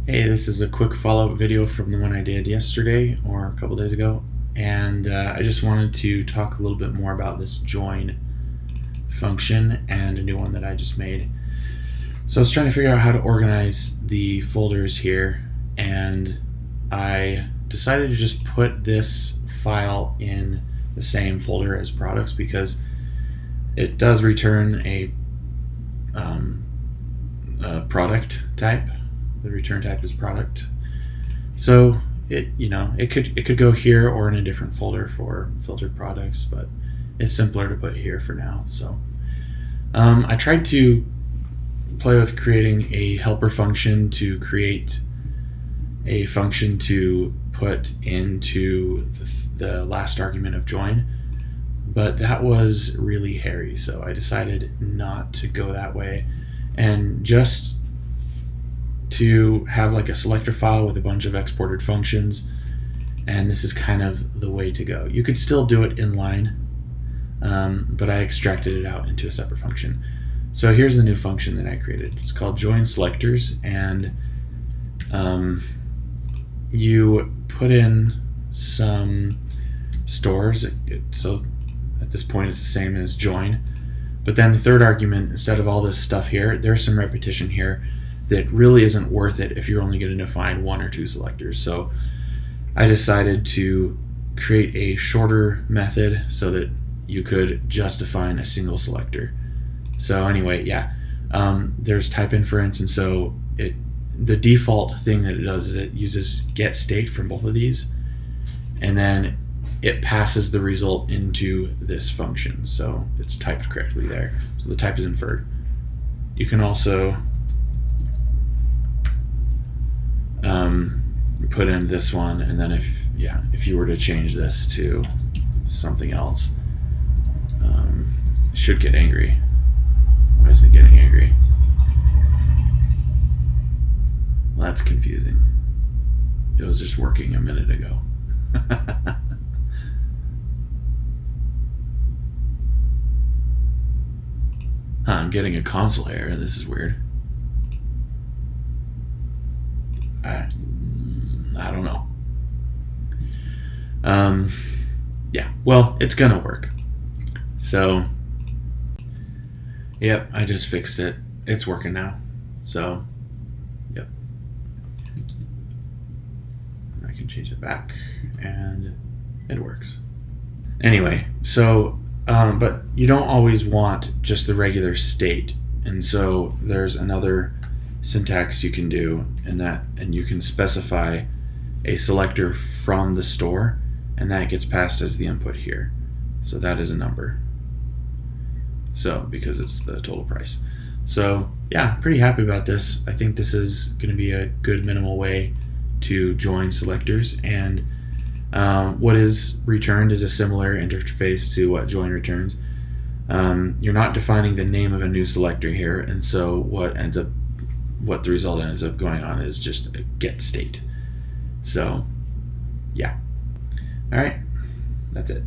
Hey, this is a quick follow-up video from the one I did yesterday or a couple days ago, and I just wanted to talk a little bit more about this join function and a new one that I just made. So I was trying to figure out how to organize the folders here, and I decided to just put this file in the same folder as products because it does return a product type. The return type is product, so it could go here or in a different folder for filtered products, but it's simpler to put here for now. So I tried to play with creating a helper function to create a function to put into the last argument of join, but that was really hairy, so I decided not to go that way and just to have like a selector file with a bunch of exported functions, and this is kind of the way to go. You could still do it inline, but I extracted it out into a separate function. So here's the new function that I created. It's called joinSelectors, and you put in some stores. So at this point it's the same as join, but then the third argument, instead of all this stuff here, there's some repetition here that really isn't worth it if you're only going to define one or two selectors. So I decided to create a shorter method so that you could just define a single selector. So anyway, there's type inference, and so the default thing that it does is it uses get state from both of these, and then it passes the result into this function. So it's typed correctly there. So the type is inferred. You can also put in this one, and then if you were to change this to something else, it should get angry. Why is it getting angry? Well, that's confusing. It was just working a minute ago. I'm getting a console error. This is weird. I don't know. Well, it's gonna work. So, yep, I just fixed it. It's working now. So, yep. I can change it back, and it works. Anyway, so, but you don't always want just the regular state, and so there's another syntax you can do, and you can specify a selector from the store, and that gets passed as the input here. So that is a number. So because it's the total price. So yeah, pretty happy about this. I think this is going to be a good minimal way to join selectors, and what is returned is a similar interface to what join returns. You're not defining the name of a new selector here, and so what the result ends up going on is just a get state. So yeah. All right, that's it.